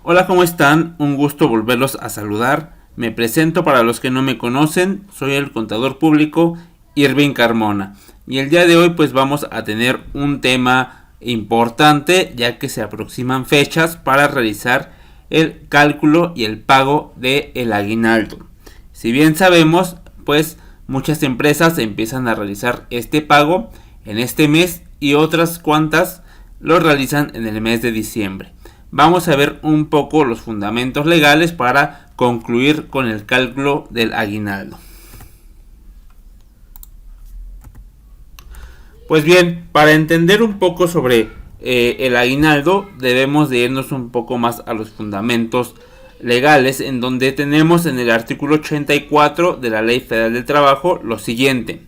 Hola, ¿cómo están? Un gusto volverlos a saludar. Me presento para los que no me conocen. Soy el contador público Irving Carmona. Y el día de hoy pues vamos a tener un tema importante, ya que se aproximan fechas para realizar el cálculo y el pago del aguinaldo. Si bien sabemos, pues muchas empresas empiezan a realizar este pago en este mes y otras cuantas lo realizan en el mes de diciembre. Vamos a ver un poco los fundamentos legales para concluir con el cálculo del aguinaldo. Pues bien, para entender un poco sobre el aguinaldo, debemos de irnos un poco más a los fundamentos legales, en donde tenemos en el artículo 84 de la Ley Federal del Trabajo lo siguiente: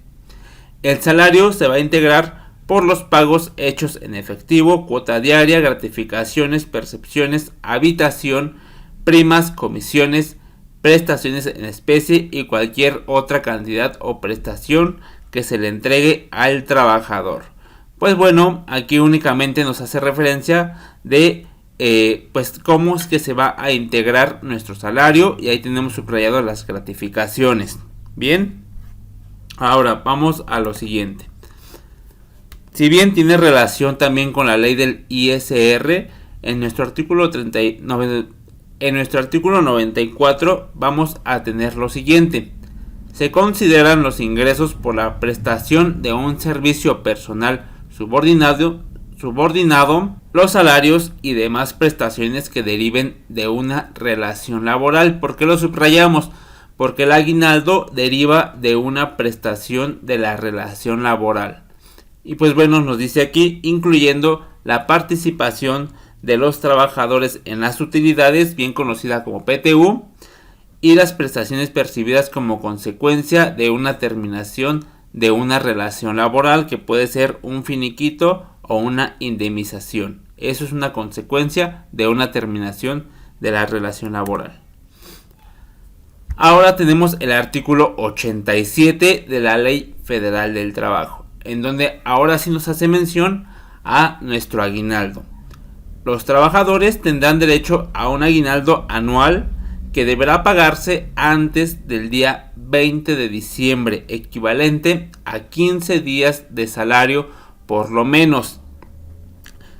el salario se va a integrar por los pagos hechos en efectivo, cuota diaria, gratificaciones, percepciones, habitación, primas, comisiones, prestaciones en especie y cualquier otra cantidad o prestación que se le entregue al trabajador. Pues bueno, aquí únicamente nos hace referencia de pues cómo es que se va a integrar nuestro salario, y ahí tenemos subrayado las gratificaciones. Bien, ahora vamos a lo siguiente. Si bien tiene relación también con la ley del ISR, en nuestro artículo 94 vamos a tener lo siguiente: se consideran los ingresos por la prestación de un servicio personal subordinado, los salarios y demás prestaciones que deriven de una relación laboral. ¿Por qué lo subrayamos? Porque el aguinaldo deriva de una prestación de la relación laboral. Y pues bueno, nos dice aquí, incluyendo la participación de los trabajadores en las utilidades, bien conocida como PTU, y las prestaciones percibidas como consecuencia de una terminación de una relación laboral, que puede ser un finiquito o una indemnización. Eso es una consecuencia de una terminación de la relación laboral. Ahora tenemos el artículo 87 de la Ley Federal del Trabajo, en donde ahora sí nos hace mención a nuestro aguinaldo. Los trabajadores tendrán derecho a un aguinaldo anual que deberá pagarse antes del día 20 de diciembre, equivalente a 15 días de salario por lo menos.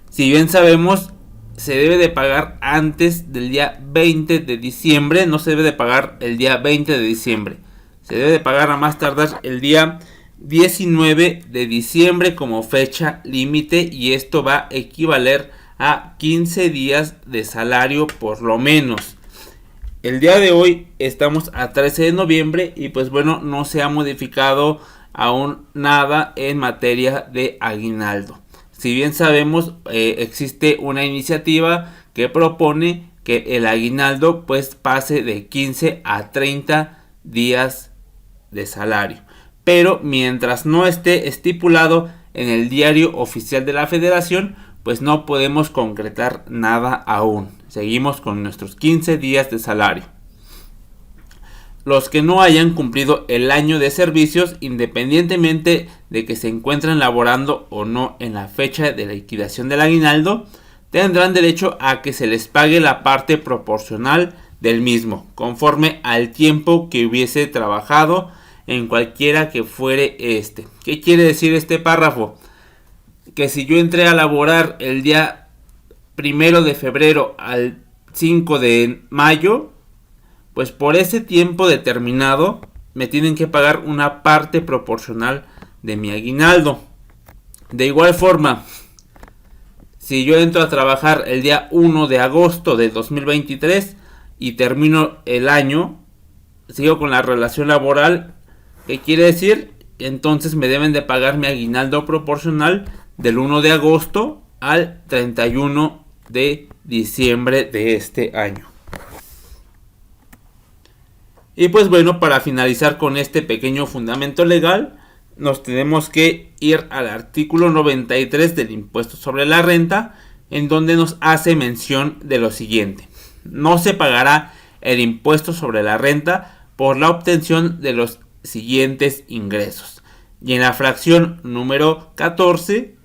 Si bien sabemos, se debe de pagar antes del día 20 de diciembre, no se debe de pagar el día 20 de diciembre. Se debe de pagar a más tardar el día 19 de diciembre como fecha límite, y esto va a equivaler a 15 días de salario por lo menos. El día de hoy estamos a 13 de noviembre y pues bueno, no se ha modificado aún nada en materia de aguinaldo. Si bien sabemos, existe una iniciativa que propone que el aguinaldo pues pase de 15 a 30 días de salario. Pero mientras no esté estipulado en el diario oficial de la Federación, pues no podemos concretar nada aún. Seguimos con nuestros 15 días de salario. Los que no hayan cumplido el año de servicios, independientemente de que se encuentren laborando o no en la fecha de la liquidación del aguinaldo, tendrán derecho a que se les pague la parte proporcional del mismo, conforme al tiempo que hubiese trabajado en cualquiera que fuere este. ¿Qué quiere decir este párrafo? Que si yo entré a laborar el día 1 de febrero al 5 de mayo, pues por ese tiempo determinado me tienen que pagar una parte proporcional de mi aguinaldo. De igual forma, si yo entro a trabajar el día 1 de agosto de 2023 y termino el año, sigo con la relación laboral. ¿Qué quiere decir? Entonces me deben de pagar mi aguinaldo proporcional del 1 de agosto al 31 de diciembre de este año. Y pues bueno, para finalizar con este pequeño fundamento legal, nos tenemos que ir al artículo 93 del impuesto sobre la renta, en donde nos hace mención de lo siguiente: no se pagará el impuesto sobre la renta por la obtención de los siguientes ingresos. Y en la fracción número 14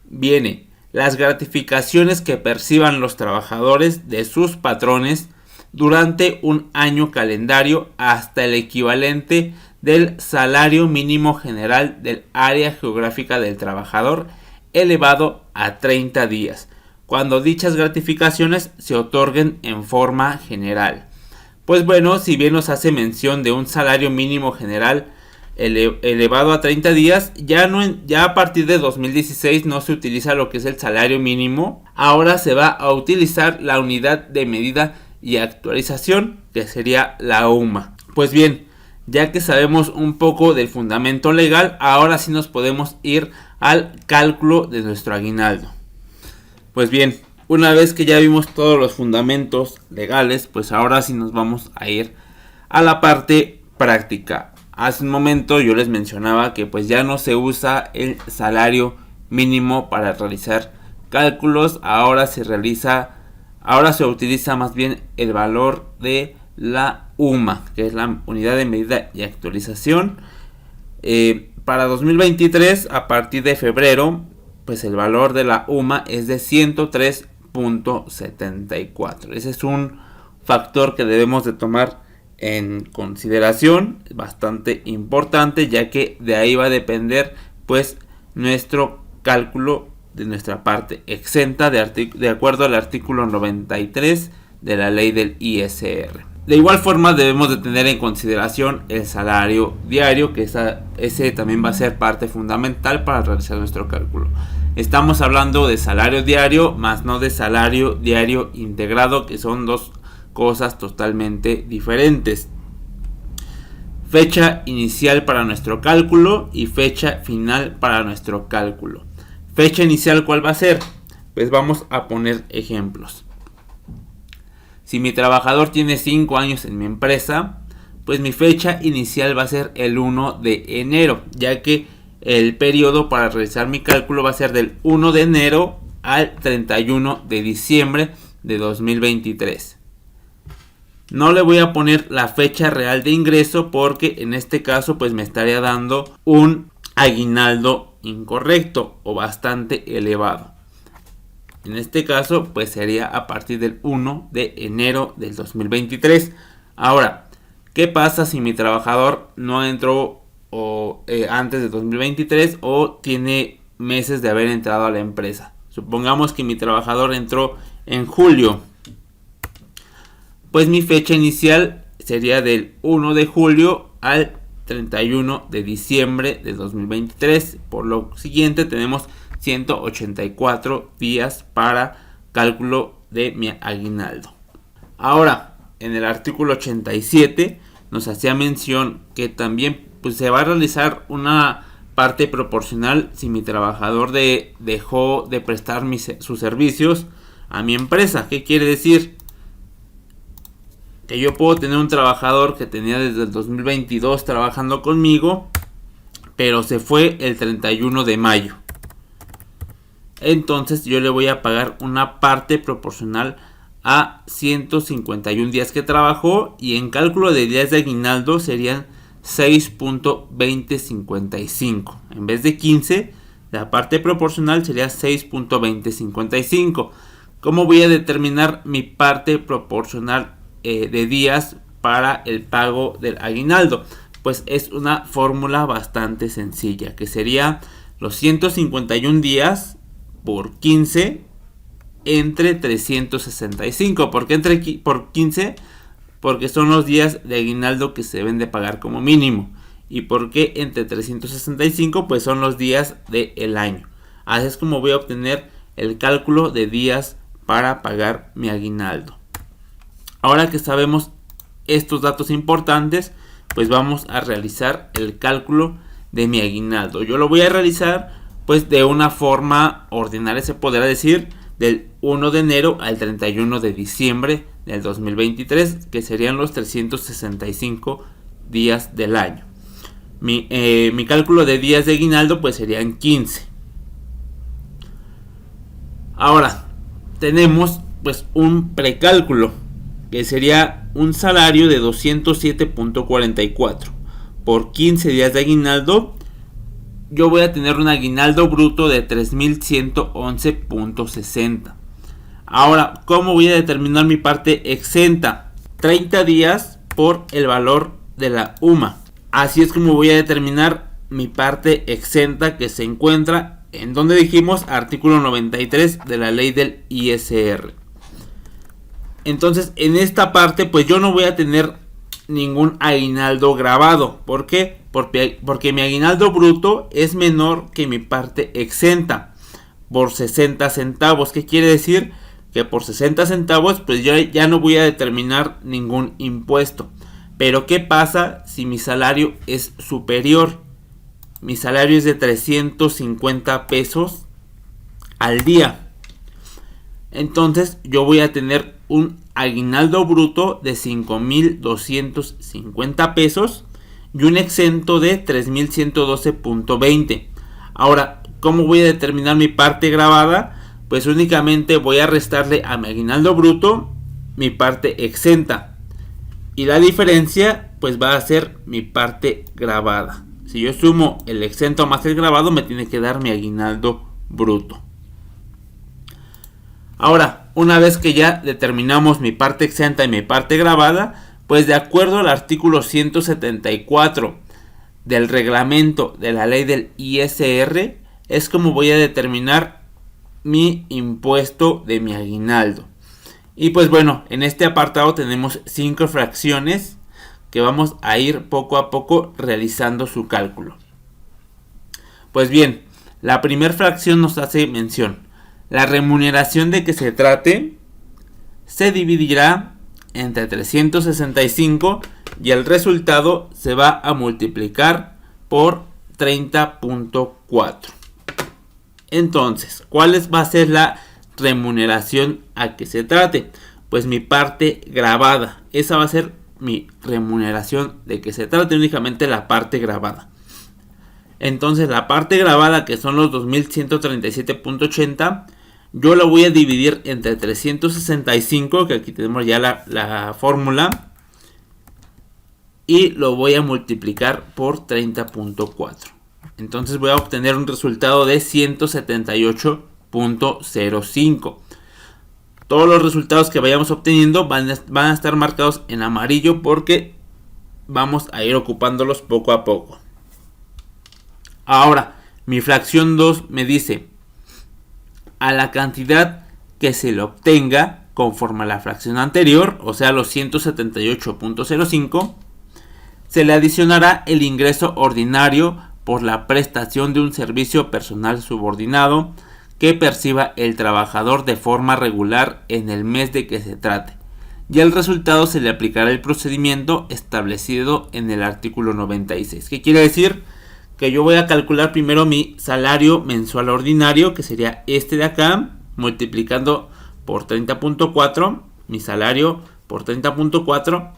viene: las gratificaciones que perciban los trabajadores de sus patrones durante un año calendario hasta el equivalente del salario mínimo general del área geográfica del trabajador elevado a 30 días, cuando dichas gratificaciones se otorguen en forma general. Pues bueno, si bien nos hace mención de un salario mínimo general elevado a 30 días, ya a partir de 2016 no se utiliza lo que es el salario mínimo. Ahora se va a utilizar la unidad de medida y actualización, que sería la UMA. Pues bien, ya que sabemos un poco del fundamento legal, ahora sí nos podemos ir al cálculo de nuestro aguinaldo. Pues bien, una vez que ya vimos todos los fundamentos legales, pues ahora sí nos vamos a ir a la parte práctica. Hace un momento yo les mencionaba que pues ya no se usa el salario mínimo para realizar cálculos, ahora se utiliza más bien el valor de la UMA, que es la unidad de medida y actualización. Para 2023, a partir de febrero, pues el valor de la UMA es de 103.74. Ese es un factor que debemos de tomar en consideración, bastante importante, ya que de ahí va a depender pues nuestro cálculo de nuestra parte exenta de acuerdo al artículo 93 de la ley del ISR. De igual forma debemos de tener en consideración el salario diario, que ese también va a ser parte fundamental para realizar nuestro cálculo. Estamos hablando de salario diario más no de salario diario integrado, que son dos cosas totalmente diferentes. Fecha inicial para nuestro cálculo y fecha final para nuestro cálculo. Fecha inicial, ¿cuál va a ser? Pues vamos a poner ejemplos. Si mi trabajador tiene 5 años en mi empresa, pues mi fecha inicial va a ser el 1 de enero, ya que el periodo para realizar mi cálculo va a ser del 1 de enero al 31 de diciembre de 2023. No le voy a poner la fecha real de ingreso porque en este caso pues me estaría dando un aguinaldo incorrecto o bastante elevado. En este caso pues sería a partir del 1 de enero del 2023. Ahora, ¿qué pasa si mi trabajador no entró antes de 2023 o tiene meses de haber entrado a la empresa? Supongamos que mi trabajador entró en julio. Pues mi fecha inicial sería del 1 de julio al 31 de diciembre de 2023. Por lo siguiente tenemos 184 días para cálculo de mi aguinaldo. Ahora, en el artículo 87 nos hacía mención que también pues, se va a realizar una parte proporcional si mi trabajador dejó de prestar sus servicios a mi empresa. ¿Qué quiere decir? Que yo puedo tener un trabajador que tenía desde el 2022 trabajando conmigo, pero se fue el 31 de mayo. Entonces yo le voy a pagar una parte proporcional a 151 días que trabajó, y en cálculo de días de aguinaldo serían 6.2055. En vez de 15, la parte proporcional sería 6.2055. ¿Cómo voy a determinar mi parte proporcional de días para el pago del aguinaldo? Pues es una fórmula bastante sencilla, que sería los 151 días por 15 entre 365. ¿Por qué por 15? Porque son los días de aguinaldo que se deben de pagar como mínimo. ¿Y por qué entre 365? Pues son los días del año. Así es como voy a obtener el cálculo de días para pagar mi aguinaldo. Ahora que sabemos estos datos importantes, pues vamos a realizar el cálculo de mi aguinaldo. Yo lo voy a realizar pues de una forma ordinaria, se podrá decir, del 1 de enero al 31 de diciembre del 2023, que serían los 365 días del año. Mi cálculo de días de aguinaldo pues serían 15. Ahora tenemos pues un precálculo, que sería un salario de 207.44 por 15 días de aguinaldo, yo voy a tener un aguinaldo bruto de 3.111.60. Ahora, ¿cómo voy a determinar mi parte exenta? 30 días por el valor de la UMA. Así es como voy a determinar mi parte exenta, que se encuentra en donde dijimos artículo 93 de la ley del ISR. Entonces, en esta parte pues yo no voy a tener ningún aguinaldo grabado. ¿Por qué? Porque mi aguinaldo bruto es menor que mi parte exenta por 60 centavos. ¿Qué quiere decir? Que por 60 centavos pues yo ya no voy a determinar ningún impuesto. Pero ¿qué pasa si mi salario es superior? Mi salario es de 350 pesos al día. Entonces yo voy a tener un aguinaldo bruto de 5.250 pesos y un exento de 3.112.20. Ahora, ¿cómo voy a determinar mi parte grabada? Pues únicamente voy a restarle a mi aguinaldo bruto mi parte exenta. Y la diferencia pues va a ser mi parte grabada. Si yo sumo el exento más el grabado, me tiene que dar mi aguinaldo bruto. Ahora, una vez que ya determinamos mi parte exenta y mi parte grabada, pues de acuerdo al artículo 174 del reglamento de la ley del ISR, es como voy a determinar mi impuesto de mi aguinaldo. Y pues bueno, en este apartado tenemos 5 fracciones que vamos a ir poco a poco realizando su cálculo. Pues bien, la primera fracción nos hace mención: la remuneración de que se trate se dividirá entre 365 y el resultado se va a multiplicar por 30.4. Entonces, ¿cuál va a ser la remuneración a que se trate? Pues mi parte grabada. Esa va a ser mi remuneración de que se trate, únicamente la parte grabada. Entonces la parte grabada, que son los 2.137.80, yo lo voy a dividir entre 365, que aquí tenemos ya la fórmula, y lo voy a multiplicar por 30.4. Entonces voy a obtener un resultado de 178.05. Todos los resultados que vayamos obteniendo van a estar marcados en amarillo porque vamos a ir ocupándolos poco a poco. Ahora, mi fracción 2 me dice: a la cantidad que se le obtenga conforme a la fracción anterior, o sea los 178.05, se le adicionará el ingreso ordinario por la prestación de un servicio personal subordinado que perciba el trabajador de forma regular en el mes de que se trate, y al resultado se le aplicará el procedimiento establecido en el artículo 96. ¿Qué quiere decir? Que yo voy a calcular primero mi salario mensual ordinario, que sería este de acá, multiplicando por 30.4, mi salario por 30.4,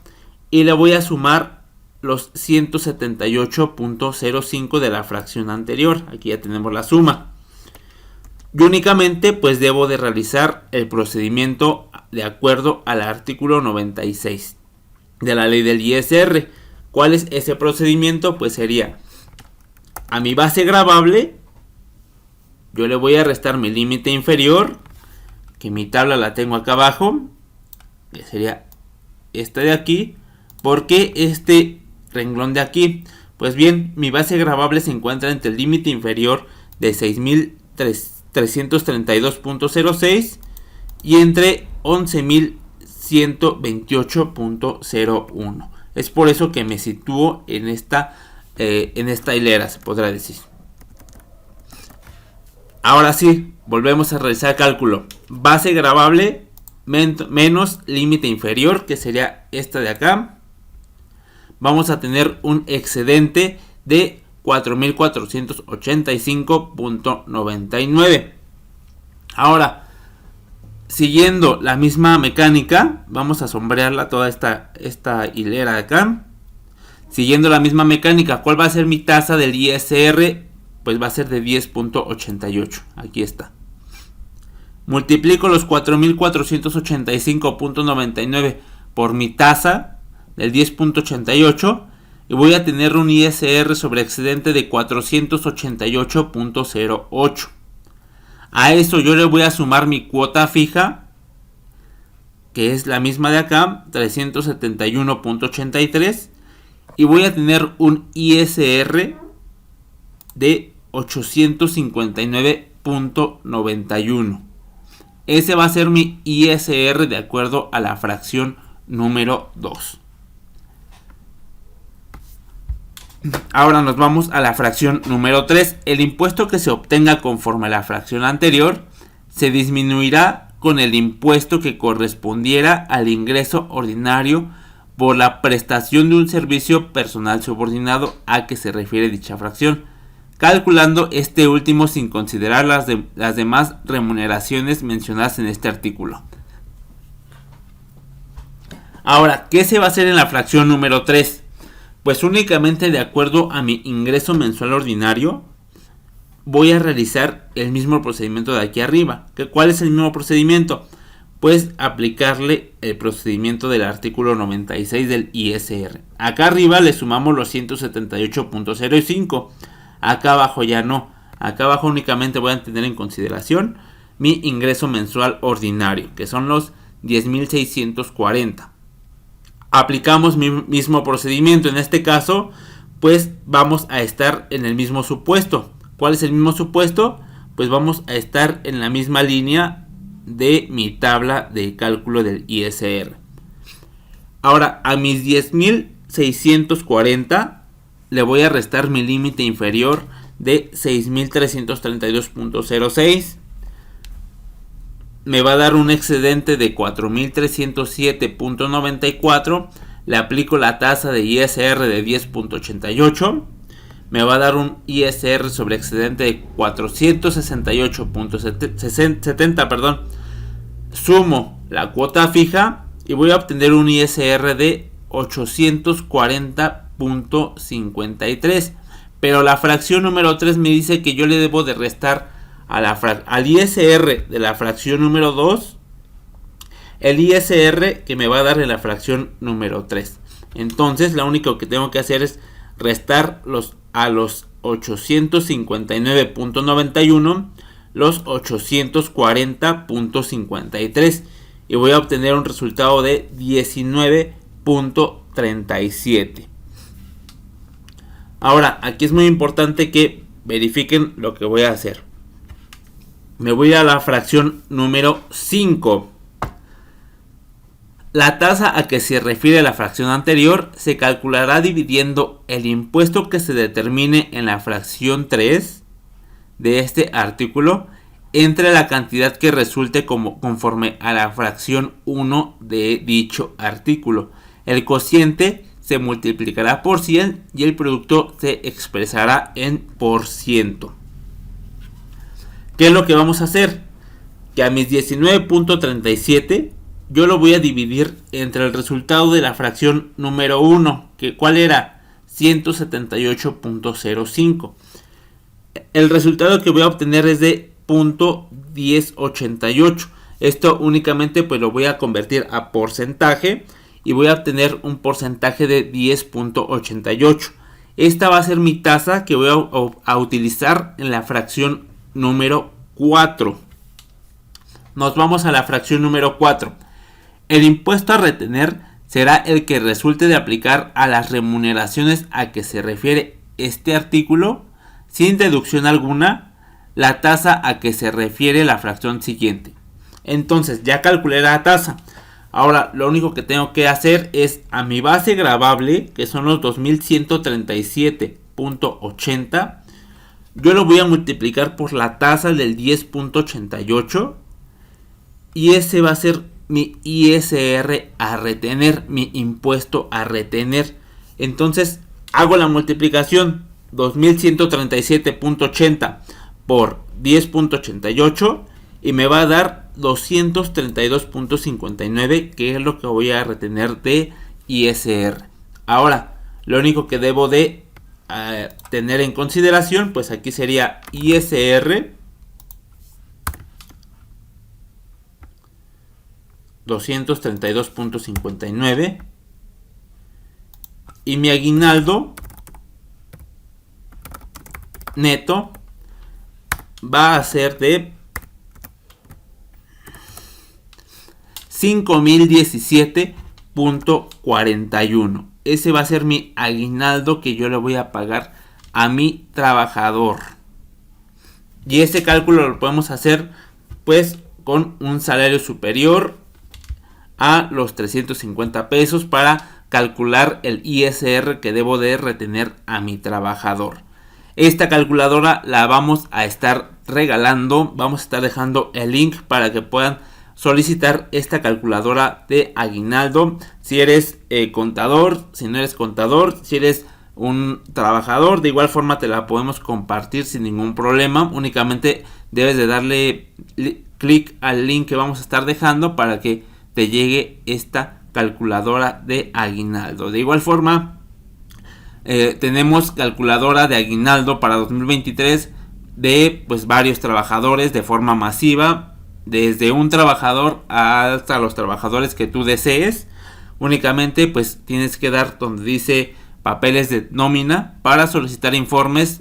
y le voy a sumar los 178.05 de la fracción anterior. Aquí ya tenemos la suma. Yo únicamente pues debo de realizar el procedimiento de acuerdo al artículo 96 de la ley del ISR. ¿Cuál es ese procedimiento? Pues sería: a mi base gravable yo le voy a restar mi límite inferior, que mi tabla la tengo acá abajo, que sería esta de aquí. ¿Por qué este renglón de aquí? Pues bien, mi base gravable se encuentra entre el límite inferior de 6.332.06 y entre 11.128.01. Es por eso que me sitúo en esta hilera, se podrá decir. Ahora sí, volvemos a realizar el cálculo. Base gravable menos límite inferior, que sería esta de acá. Vamos a tener un excedente de 4.485.99. Ahora, siguiendo la misma mecánica, vamos a sombrearla toda esta hilera de acá. Siguiendo la misma mecánica, ¿cuál va a ser mi tasa del ISR? Pues va a ser de 10.88. Aquí está. Multiplico los 4.485.99 por mi tasa del 10.88 y voy a tener un ISR sobre excedente de 488.08. A eso yo le voy a sumar mi cuota fija, que es la misma de acá, 371.83, y voy a tener un ISR de 859.91. Ese va a ser mi ISR de acuerdo a la fracción número 2. Ahora nos vamos a la fracción número 3. El impuesto que se obtenga conforme a la fracción anterior se disminuirá con el impuesto que correspondiera al ingreso ordinario por la prestación de un servicio personal subordinado a que se refiere dicha fracción, calculando este último sin considerar las demás remuneraciones mencionadas en este artículo. Ahora, ¿qué se va a hacer en la fracción número 3? Pues únicamente de acuerdo a mi ingreso mensual ordinario voy a realizar el mismo procedimiento de aquí arriba. ¿Cuál es el mismo procedimiento? Pues aplicarle el procedimiento del artículo 96 del ISR. Acá arriba le sumamos los 178.05. Acá abajo ya no. Acá abajo únicamente voy a tener en consideración mi ingreso mensual ordinario, que son los 10.640. Aplicamos mi mismo procedimiento. En este caso, pues vamos a estar en el mismo supuesto. ¿Cuál es el mismo supuesto? Pues vamos a estar en la misma línea de mi tabla de cálculo del ISR. Ahora, a mis 10.640 le voy a restar mi límite inferior de 6.332.06. Me va a dar un excedente de 4.307.94. Le aplico la tasa de ISR de 10.88. Me va a dar un ISR sobre excedente de 468.70. Sumo la cuota fija y voy a obtener un ISR de 840.53. Pero la fracción número 3 me dice que yo le debo de restar al ISR de la fracción número 2 el ISR que me va a dar en la fracción número 3. Entonces lo único que tengo que hacer es restar a los 859.91 los 840.53 y voy a obtener un resultado de 19.37. Ahora, aquí es muy importante que verifiquen lo que voy a hacer. Me voy a la fracción número 5. La tasa a que se refiere la fracción anterior se calculará dividiendo el impuesto que se determine en la fracción 3 de este artículo entre la cantidad que resulte conforme a la fracción 1 de dicho artículo. El cociente se multiplicará por 100 y el producto se expresará en por ciento. ¿Qué es lo que vamos a hacer? Que a mis 19.37 yo lo voy a dividir entre el resultado de la fracción número 1, que ¿cuál era? 178.05. El resultado que voy a obtener es de 0.1088. Esto únicamente pues lo voy a convertir a porcentaje y voy a obtener un porcentaje de 10.88. Esta va a ser mi tasa que voy a utilizar en la fracción número 4. Nos vamos a la fracción número 4. El impuesto a retener será el que resulte de aplicar a las remuneraciones a que se refiere este artículo, sin deducción alguna, la tasa a que se refiere la fracción siguiente. Entonces ya calculé la tasa. Ahora lo único que tengo que hacer es a mi base gravable, que son los 2137.80, yo lo voy a multiplicar por la tasa del 10.88 y ese va a ser mi ISR a retener, mi impuesto a retener. Entonces hago la multiplicación 2137.80 por 10.88 y me va a dar 232.59, que es lo que voy a retener de ISR. Ahora, lo único que debo de tener en consideración, pues aquí sería ISR 232.59 y mi aguinaldo neto va a ser de 5,017.41. Ese va a ser mi aguinaldo que yo le voy a pagar a mi trabajador. Y ese cálculo lo podemos hacer pues con un salario superior a los 350 pesos para calcular el ISR que debo de retener a mi trabajador. Esta calculadora la vamos a estar regalando, vamos a estar dejando el link para que puedan solicitar esta calculadora de aguinaldo. Si eres contador, si no eres contador, si eres un trabajador, de igual forma te la podemos compartir sin ningún problema. Únicamente debes de darle clic al link que vamos a estar dejando para que te llegue esta calculadora de aguinaldo. De igual forma tenemos calculadora de aguinaldo para 2023 de pues varios trabajadores de forma masiva, desde un trabajador hasta los trabajadores que tú desees. Únicamente pues tienes que dar donde dice papeles de nómina para solicitar informes,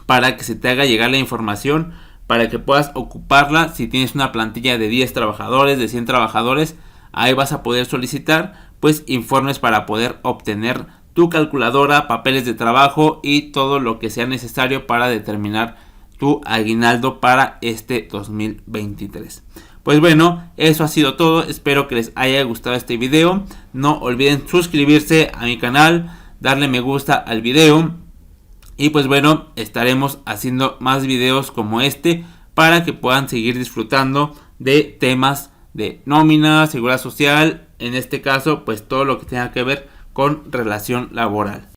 para que se te haga llegar la información, para que puedas ocuparla. Si tienes una plantilla de 10 trabajadores, de 100 trabajadores, ahí vas a poder solicitar pues informes para poder obtener tu calculadora, papeles de trabajo y todo lo que sea necesario para determinar tu aguinaldo para este 2023. Pues bueno, eso ha sido todo. Espero que les haya gustado este video. No olviden suscribirse a mi canal, darle me gusta al video. Y pues bueno, estaremos haciendo más videos como este para que puedan seguir disfrutando de temas de nómina, seguridad social. En este caso, pues todo lo que tenga que ver con relación laboral.